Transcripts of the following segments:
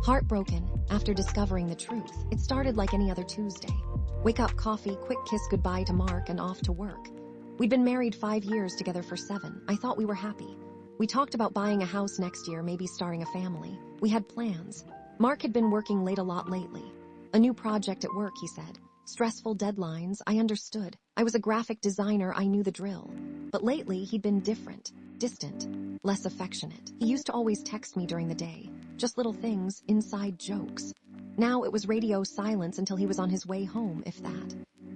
Heartbroken, after discovering the truth, it started like any other Tuesday. Wake up, coffee, quick kiss goodbye to Mark, and off to work. We'd been married 5 years, together for 7. I thought we were happy. We talked about buying a house next year, maybe starting a family. We had plans. Mark had been working late a lot lately. A new project at work, he said. Stressful deadlines, I understood. I was a graphic designer, I knew the drill. But lately, he'd been different, distant, less affectionate. He used to always text me during the day. Just little things, inside jokes. Now it was radio silence until he was on his way home, if that.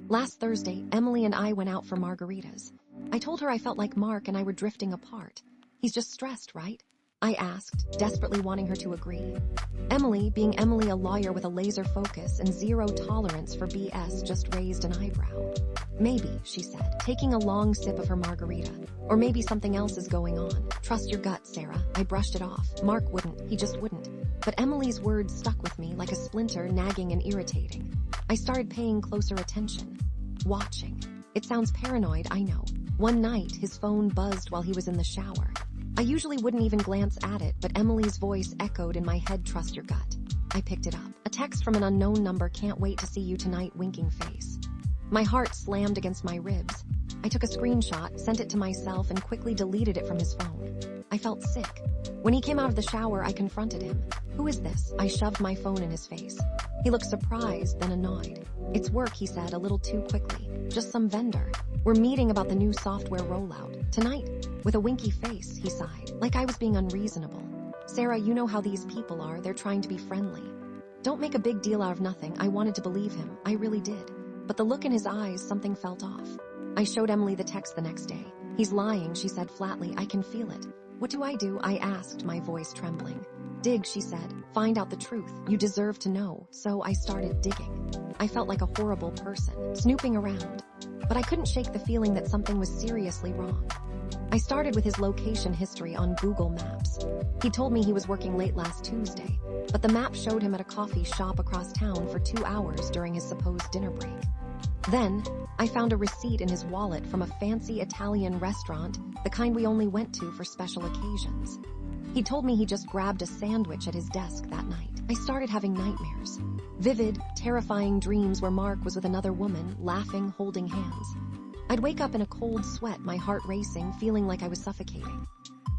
Last Thursday, Emily and I went out for margaritas. I told her I felt like Mark and I were drifting apart. He's just stressed, right? I asked, desperately wanting her to agree. Emily, being Emily, a lawyer with a laser focus and zero tolerance for BS, just raised an eyebrow. Maybe, she said, taking a long sip of her margarita. Or maybe something else is going on. Trust your gut, Sarah. I brushed it off. Mark wouldn't. He just wouldn't. But Emily's words stuck with me like a splinter, nagging and irritating. I started paying closer attention. Watching. It sounds paranoid, I know. One night, his phone buzzed while he was in the shower. I usually wouldn't even glance at it, but Emily's voice echoed in my head, trust your gut. I picked it up. A text from an unknown number, can't wait to see you tonight, winking face. My heart slammed against my ribs. I took a screenshot, sent it to myself, and quickly deleted it from his phone. I felt sick. When he came out of the shower, I confronted him. Who is this? I shoved my phone in his face. He looked surprised, then annoyed. It's work, he said, a little too quickly. Just some vendor. We're meeting about the new software rollout. Tonight. With a winky face, he sighed, like I was being unreasonable. Sarah, you know how these people are, they're trying to be friendly. Don't make a big deal out of nothing. I wanted to believe him, I really did. But the look in his eyes, something felt off. I showed Emily the text the next day. He's lying, she said flatly, I can feel it. What do? I asked, my voice trembling. Dig, she said, find out the truth. You deserve to know. So I started digging. I felt like a horrible person, snooping around. But I couldn't shake the feeling that something was seriously wrong. I started with his location history on Google Maps. He told me he was working late last Tuesday, but the map showed him at a coffee shop across town for 2 hours during his supposed dinner break. Then, I found a receipt in his wallet from a fancy Italian restaurant, the kind we only went to for special occasions. He told me he just grabbed a sandwich at his desk that night. I started having nightmares. Vivid, terrifying dreams where Mark was with another woman, laughing, holding hands. I'd wake up in a cold sweat, my heart racing, feeling like I was suffocating.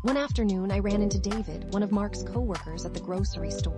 One afternoon, I ran into David, one of Mark's co-workers at the grocery store.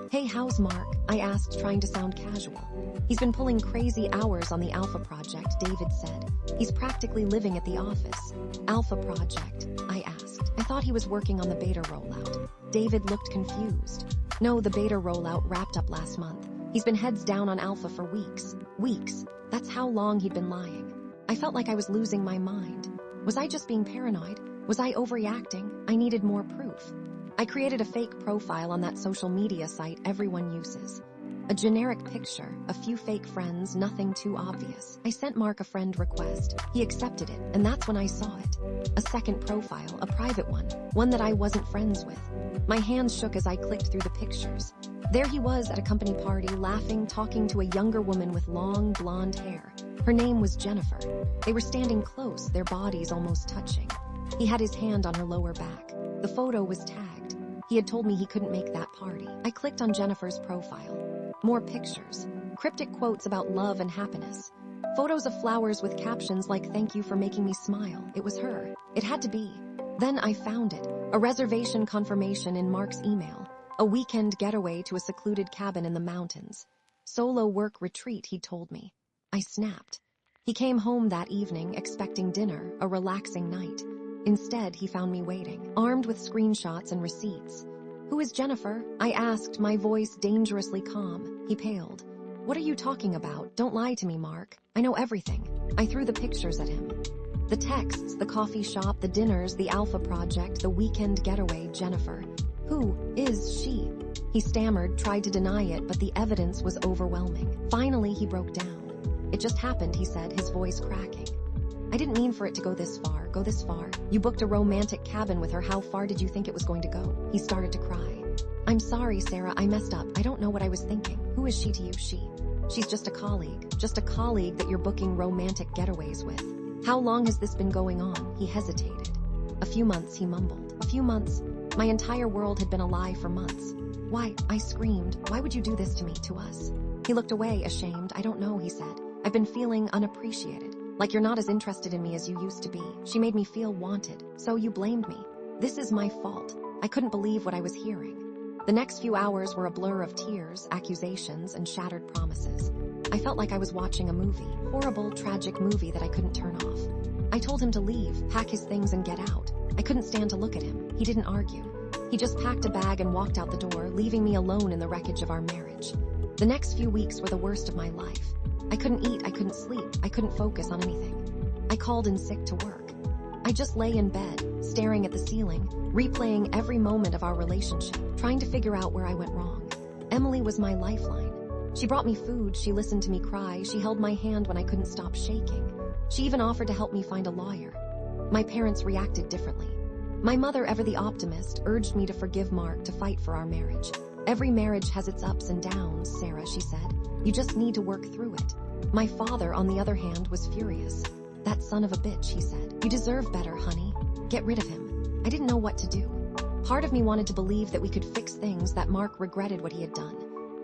Hey, how's Mark? I asked, trying to sound casual. He's been pulling crazy hours on the Alpha Project, David said. He's practically living at the office. Alpha Project? I asked. I thought he was working on the beta rollout. David looked confused. No, the beta rollout wrapped up last month. He's been heads down on Alpha for weeks. Weeks. That's how long he'd been lying. I felt like I was losing my mind. Was I just being paranoid? Was I overreacting? I needed more proof. I created a fake profile on that social media site everyone uses. A generic picture, a few fake friends, nothing too obvious. I sent Mark a friend request. He accepted it, and that's when I saw it. A second profile, a private one that I wasn't friends with. My hands shook as I clicked through the pictures. There he was at a company party, laughing, talking to a younger woman with long, blonde hair. Her name was Jennifer. They were standing close, their bodies almost touching. He had his hand on her lower back. The photo was tagged. He had told me he couldn't make that party. I clicked on Jennifer's profile. More pictures. Cryptic quotes about love and happiness. Photos of flowers with captions like, thank you for making me smile. It was her. It had to be. Then I found it. A reservation confirmation in Mark's email. A weekend getaway to a secluded cabin in the mountains. Solo work retreat, he told me. I snapped. He came home that evening expecting dinner, a relaxing night. Instead, he found me waiting, armed with screenshots and receipts. Who is Jennifer? I asked, my voice dangerously calm. He paled. What are you talking about? Don't lie to me, Mark. I know everything. I threw the pictures at him. The texts, the coffee shop, the dinners, the Alpha Project, the weekend getaway, Jennifer. Who is she? He stammered, tried to deny it, but the evidence was overwhelming. Finally, he broke down. It just happened, he said, his voice cracking. I didn't mean for it to go this far. You booked a romantic cabin with her. How far did you think it was going to go? He started to cry. I'm sorry, Sarah, I messed up. I don't know what I was thinking. Who is she to you? She's just a colleague that you're booking romantic getaways with. How long has this been going on? He hesitated. A few months, he mumbled. A few months. My entire world had been a lie for months. Why? I screamed. Why would you do this to me, to us? He looked away, ashamed. I don't know, he said. I've been feeling unappreciated. Like you're not as interested in me as you used to be. She made me feel wanted. So you blamed me. This is my fault. I couldn't believe what I was hearing. The next few hours were a blur of tears, accusations, and shattered promises. I felt like I was watching a movie. Horrible, tragic movie that I couldn't turn off. I told him to leave, pack his things and get out. I couldn't stand to look at him. He didn't argue. He just packed a bag and walked out the door, leaving me alone in the wreckage of our marriage. The next few weeks were the worst of my life. I couldn't eat, I couldn't sleep, I couldn't focus on anything. I called in sick to work. I just lay in bed, staring at the ceiling, replaying every moment of our relationship, trying to figure out where I went wrong. Emily was my lifeline. She brought me food, she listened to me cry, she held my hand when I couldn't stop shaking. She even offered to help me find a lawyer. My parents reacted differently. My mother, ever the optimist, urged me to forgive Mark, to fight for our marriage. Every marriage has its ups and downs, Sarah, she said. You just need to work through it. My father, on the other hand, was furious. That son of a bitch, he said. You deserve better, honey. Get rid of him. I didn't know what to do. Part of me wanted to believe that we could fix things, that Mark regretted what he had done.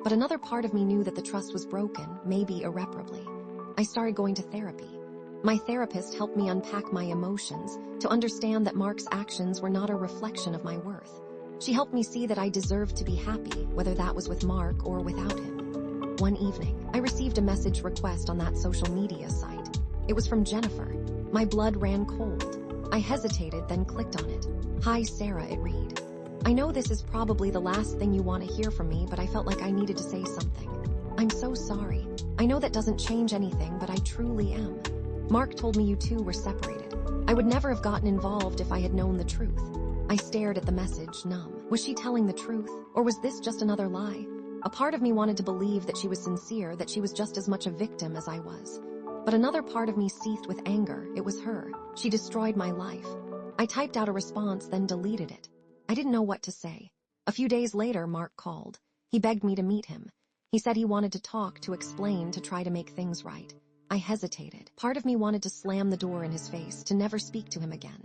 But another part of me knew that the trust was broken, maybe irreparably. I started going to therapy. My therapist helped me unpack my emotions, to understand that Mark's actions were not a reflection of my worth. She helped me see that I deserved to be happy, whether that was with Mark or without him. One evening, I received a message request on that social media site. It was from Jennifer. My blood ran cold. I hesitated, then clicked on it. Hi, Sarah, it read. I know this is probably the last thing you want to hear from me, but I felt like I needed to say something. I'm so sorry. I know that doesn't change anything, but I truly am. Mark told me you two were separated. I would never have gotten involved if I had known the truth. I stared at the message, numb. Was she telling the truth? Or was this just another lie? A part of me wanted to believe that she was sincere, that she was just as much a victim as I was. But another part of me seethed with anger. It was her. She destroyed my life. I typed out a response, then deleted it. I didn't know what to say. A few days later, Mark called. He begged me to meet him. He said he wanted to talk, to explain, to try to make things right. I hesitated. Part of me wanted to slam the door in his face, to never speak to him again.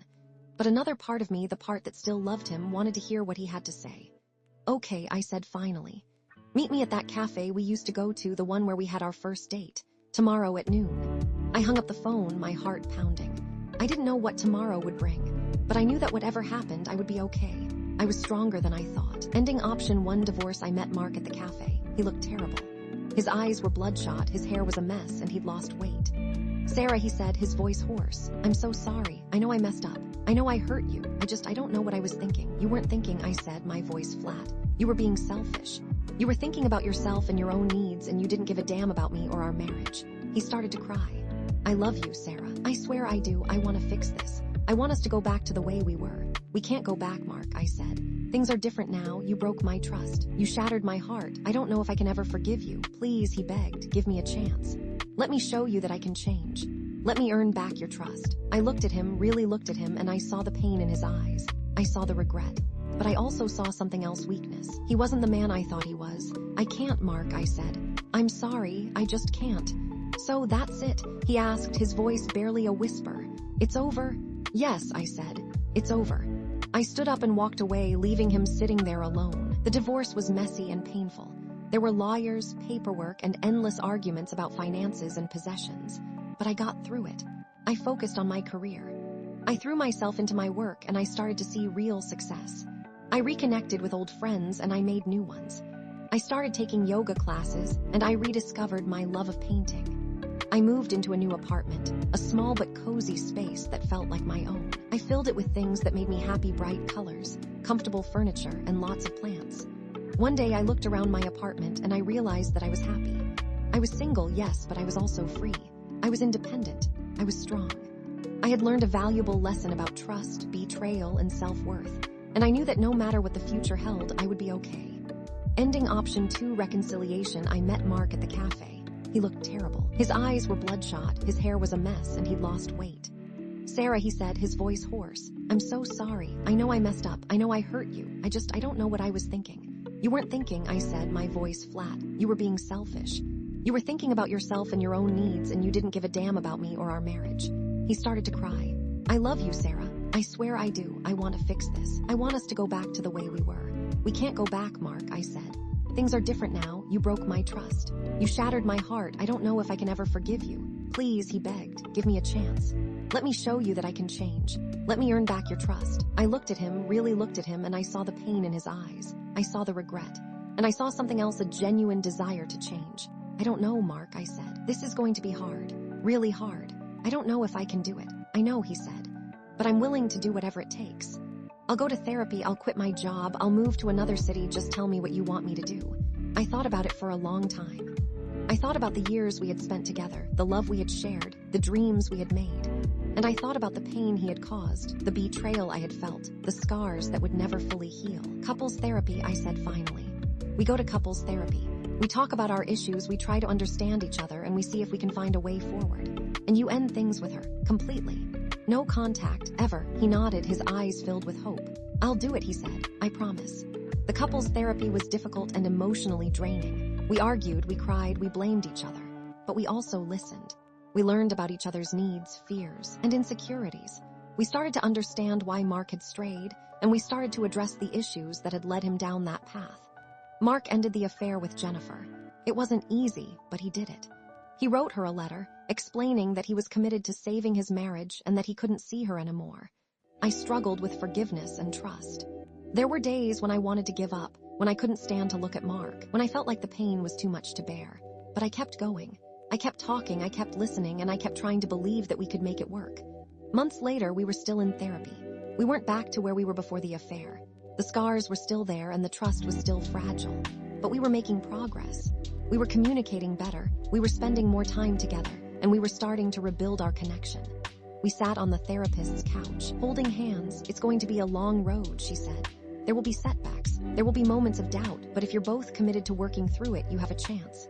But another part of me, the part that still loved him, wanted to hear what he had to say. Okay, I said finally. Meet me at that cafe we used to go to, the one where we had our first date. Tomorrow at noon. I hung up the phone, my heart pounding. I didn't know what tomorrow would bring, but I knew that whatever happened, I would be okay. I was stronger than I thought. Ending option 1, divorce. I met Mark at the cafe. He looked terrible. His eyes were bloodshot, his hair was a mess, and he'd lost weight. Sarah, he said, his voice hoarse. I'm so sorry. I know I messed up. I know I hurt you. I don't know what I was thinking. You weren't thinking, I said, my voice flat. You were being selfish. You were thinking about yourself and your own needs, and you didn't give a damn about me or our marriage. He started to cry. I love you, Sarah. I swear I do. I want to fix this. I want us to go back to the way we were. We can't go back, Mark, I said. Things are different now. You broke my trust. You shattered my heart. I don't know if I can ever forgive you. Please, he begged, give me a chance. Let me show you that I can change. Let me earn back your trust. I looked at him, really looked at him, and I saw the pain in his eyes. I saw the regret. But I also saw something else, weakness. He wasn't the man I thought he was. I can't, Mark, I said. I'm sorry, I just can't. So that's it, he asked, his voice barely a whisper. It's over? Yes, I said. It's over. I stood up and walked away, leaving him sitting there alone. The divorce was messy and painful. There were lawyers, paperwork, and endless arguments about finances and possessions. But I got through it. I focused on my career. I threw myself into my work, and I started to see real success. I reconnected with old friends, and I made new ones. I started taking yoga classes, and I rediscovered my love of painting. I moved into a new apartment, a small but cozy space that felt like my own. I filled it with things that made me happy: bright colors, comfortable furniture, and lots of plants. One day I looked around my apartment and I realized that I was happy. I was single, yes, but I was also free. I was independent. I was strong. I had learned a valuable lesson about trust, betrayal, and self-worth, and I knew that no matter what the future held, I would be okay. Ending option 2, reconciliation. I met Mark at the cafe. He looked terrible. His eyes were bloodshot, his hair was a mess, and he'd lost weight. Sarah, he said, his voice hoarse. I'm so sorry. I know I messed up. I know I hurt you. I don't know what I was thinking. You weren't thinking, I said, my voice flat. You were being selfish. You were thinking about yourself and your own needs, and you didn't give a damn about me or our marriage. He started to cry. I love you, Sarah. I swear I do. I want to fix this. I want us to go back to the way we were. We can't go back, Mark, I said. Things are different now. You broke my trust. You shattered my heart. I don't know if I can ever forgive you. Please, he begged, give me a chance. Let me show you that I can change. Let me earn back your trust. I looked at him, really looked at him, and I saw the pain in his eyes. I saw the regret. And I saw something else, a genuine desire to change. I don't know, Mark, I said. This is going to be hard. Really hard. I don't know if I can do it. I know, he said. But I'm willing to do whatever it takes. I'll go to therapy, I'll quit my job, I'll move to another city, just tell me what you want me to do. I thought about it for a long time. I thought about the years we had spent together, the love we had shared, the dreams we had made. And I thought about the pain he had caused, the betrayal I had felt, the scars that would never fully heal. Couples therapy, I said finally. We go to couples therapy. We talk about our issues, we try to understand each other, and we see if we can find a way forward. And you end things with her, completely. No contact, ever. He nodded, his eyes filled with hope. I'll do it, he said. I promise. The couples therapy was difficult and emotionally draining. We argued, we cried, we blamed each other. But we also listened. We learned about each other's needs, fears, and insecurities. We started to understand why Mark had strayed, and we started to address the issues that had led him down that path. Mark ended the affair with Jennifer. It wasn't easy, but he did it. He wrote her a letter, explaining that he was committed to saving his marriage and that he couldn't see her anymore. I struggled with forgiveness and trust. There were days when I wanted to give up, when I couldn't stand to look at Mark, when I felt like the pain was too much to bear. But I kept going. I kept talking, I kept listening, and I kept trying to believe that we could make it work. Months later, we were still in therapy. We weren't back to where we were before the affair. The scars were still there and the trust was still fragile. But we were making progress. We were communicating better, we were spending more time together, and we were starting to rebuild our connection. We sat on the therapist's couch, holding hands. It's going to be a long road, she said. There will be setbacks, there will be moments of doubt, but if you're both committed to working through it, you have a chance.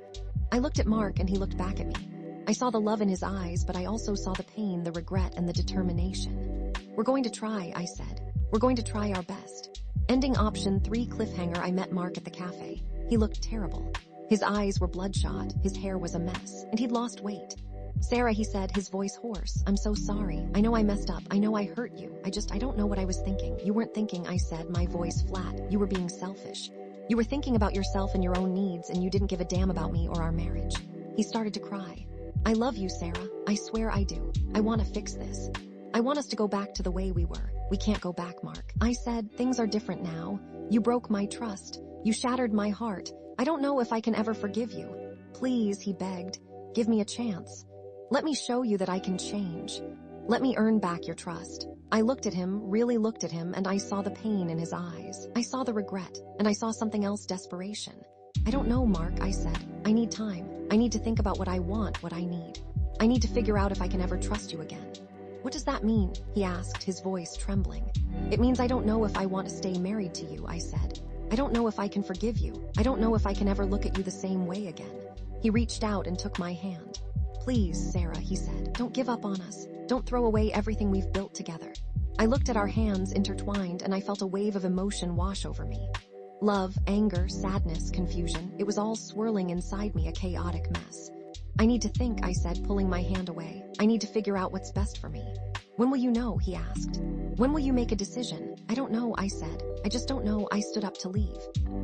I looked at Mark and he looked back at me. I saw the love in his eyes, but I also saw the pain, the regret, and the determination. We're going to try, I said. We're going to try our best. Ending option 3 cliffhanger. I met Mark at the cafe. He looked terrible. His eyes were bloodshot, his hair was a mess, and he'd lost weight. Sarah, he said, his voice hoarse. I'm so sorry. I know I messed up. I know I hurt you. I don't know what I was thinking. You weren't thinking, I said, my voice flat. You were being selfish. You were thinking about yourself and your own needs, and you didn't give a damn about me or our marriage. He started to cry. I love you, Sarah. I swear I do. I want to fix this. I want us to go back to the way we were. We can't go back, Mark. I said, things are different now. You broke my trust. You shattered my heart. I don't know if I can ever forgive you. Please, he begged, give me a chance. Let me show you that I can change. Let me earn back your trust. I looked at him, really looked at him, and I saw the pain in his eyes. I saw the regret, and I saw something else, desperation. I don't know, Mark, I said. I need time. I need to think about what I want, what I need. I need to figure out if I can ever trust you again. What does that mean? He asked, his voice trembling. It means I don't know if I want to stay married to you, I said. I don't know if I can forgive you. I don't know if I can ever look at you the same way again. He reached out and took my hand. Please, Sarah, he said, don't give up on us. Don't throw away everything we've built together. I looked at our hands intertwined and I felt a wave of emotion wash over me. Love, anger, sadness, confusion, it was all swirling inside me, a chaotic mess. I need to think, I said, pulling my hand away. I need to figure out what's best for me. When will you know? He asked. When will you make a decision? I don't know, I said. I just don't know. I stood up to leave.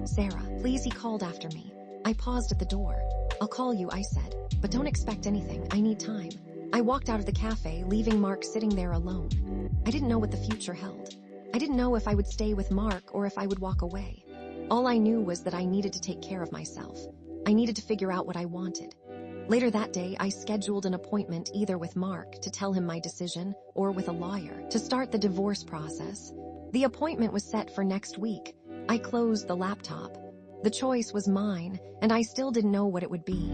Sarah, please, he called after me. I paused at the door. I'll call you, I said. But don't expect anything. I need time. I walked out of the cafe, leaving Mark sitting there alone. I didn't know what the future held. I didn't know if I would stay with Mark or if I would walk away. All I knew was that I needed to take care of myself. I needed to figure out what I wanted. Later that day, I scheduled an appointment either with Mark to tell him my decision or with a lawyer to start the divorce process. The appointment was set for next week. I closed the laptop. The choice was mine, and I still didn't know what it would be.